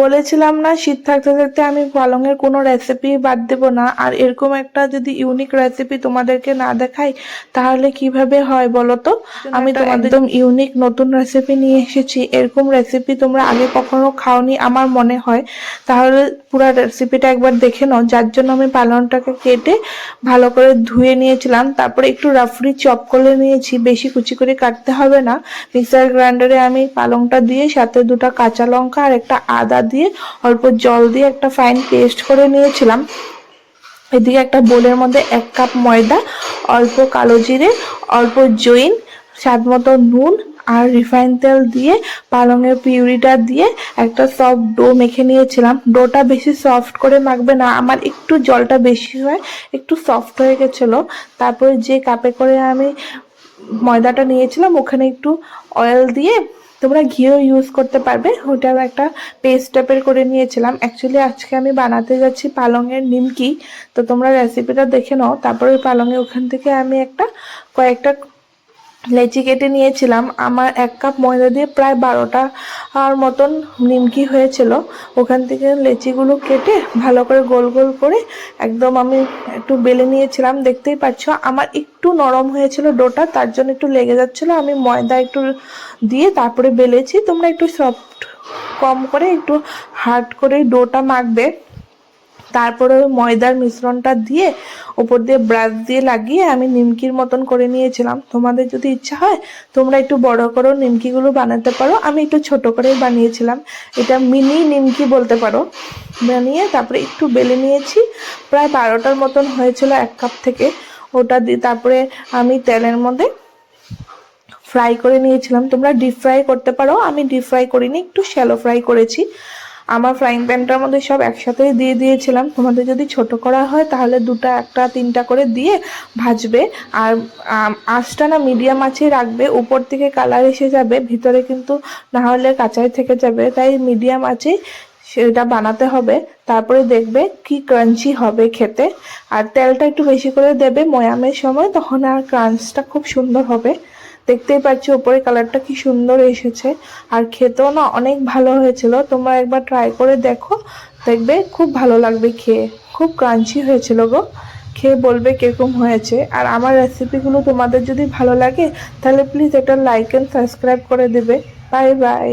বলেছিলাম না শীত থাকতে থাকতে আমি পালংয়ের কোনো রেসিপি বাদ দেব না। আর এরকম একটা যদি ইউনিক রেসিপি তোমাদেরকে না দেখাই তাহলে কিভাবে হয় বলো তো। আমি তোমাদের একদম ইউনিক নতুন রেসিপি নিয়ে এসেছি। এরকম রেসিপি তোমরা আগে কখনো খাওনি আমার মনে হয়, তাহলে পুরো রেসিপিটা একবার দেখে নাও। যার জন্য আমি পালংটাকে কেটে ভালো করে ধুয়ে নিয়েছিলাম, তারপরে একটু রাফলি চপ করে নিয়েছি, বেশি কুচি করে কাটতে হবে না। মিক্সার গ্রাইন্ডারে আমি পালংটা দিয়ে সাথে দুটো কাঁচা লঙ্কা আর একটা আদা দিয়ে অল্প জল দিয়ে একটা ফাইন পেস্ট করে নিয়েছিলাম। এদিকে একটা বোলের মধ্যে 1 কাপ ময়দা, অল্প কালো জিরে, অল্প জৈন, স্বাদ মতো নুন আর রিফাইন তেল দিয়ে পালংয়ের পিউরিটা দিয়ে একটা সফট ডো মেখে নিয়েছিলাম। ডোটা বেশি সফট করে মাখবে না, আমার একটু জলটা বেশি হয়, একটু সফট হয়ে গেছিলো। তারপরে যে কাপে করে আমি ময়দাটা নিয়েছিলাম ওখানে একটু অয়েল দিয়ে, তোমরা ঘিও ইউজ করতে পারবে, ওটা একটা পেস্ট টাইপের করে নিয়েছিলাম। অ্যাকচুয়ালি আজকে আমি বানাতে যাচ্ছি পালংয়ের নিমকি, তো তোমরা রেসিপিটা দেখে নাও। তারপরে পালংয়ে ওখান থেকে আমি কয়েকটা লেচি কেটে নিয়েছিলাম। আমার 1 কাপ ময়দা দিয়ে প্রায় 12টা আর মতন নিমকি হয়েছিল। ওখান থেকে লেচিগুলো কেটে ভালো করে গোল গোল করে একদম আমি একটু বেলে নিয়েছিলাম। দেখতেই পাচ্ছ আমার একটু নরম হয়েছিল ডোটা, তার জন্য একটু লেগে যাচ্ছিল। আমি ময়দা একটু দিয়ে তারপরে বেলেছি। তোমরা একটু সফট কম করে একটু হার্ড করে ডোটা মাখবে। তারপরে ওই ময়দার মিশ্রণটা দিয়ে উপর দিয়ে ব্রাশ দিয়ে লাগিয়ে আমি নিমকির মতন করে নিয়েছিলাম। তোমাদের যদি ইচ্ছা হয় তোমরা একটু বড় করো নিমকিগুলো বানাতে পারো, আমি একটু ছোট করে বানিয়েছিলাম। এটা মিনি নিমকি বলতে পারো। বানিয়ে তারপরে একটু বেলে নিয়েছি, প্রায় 12টার মতন হয়েছিল 1 কাপ থেকে। ওটা দিয়ে তারপরে আমি তেলের মধ্যে ফ্রাই করে নিয়েছিলাম। তোমরা ডিপ ফ্রাই করতে পারো, আমি ডিপ ফ্রাই করিনি, একটু শ্যালো ফ্রাই করেছি। আমার ফ্রাইং প্যানটার মধ্যে সব একসাথেই দিয়ে দিয়েছিলাম। তোমাদের যদি ছোট করা হয় তাহলে 2টা 1টা 3টা করে দিয়ে ভাজবে। আর আঁচটা না মিডিয়াম আঁচেই রাখবে, উপর থেকে কালার এসে যাবে, ভিতরে কিন্তু না হলে কাঁচাই থেকে যাবে, তাই মিডিয়াম আঁচেই সেটা বানাতে হবে। তারপরে দেখবে কি ক্রাঞ্চি হবে খেতে। আর তেলটা একটু বেশি করে দেবে ময়ামের সময়, তখন আর ক্রাঞ্চটা খুব সুন্দর হবে। দেখতেই পাচ্ছি উপরে কালারটা কি সুন্দর এসেছে, আর খেতেও না অনেক ভালো হয়েছিল। তোমরা একবার ট্রাই করে দেখো, দেখবে খুব ভালো লাগবে খেয়ে। খুব ক্রাঞ্চি হয়েছিল গো, খেয়ে বলবে কিরকম হয়েছে। আর আমার রেসিপিগুলো তোমাদের যদি ভালো লাগে তাহলে প্লিজ একটা লাইক এন্ড সাবস্ক্রাইব করে দেবে। Bye bye.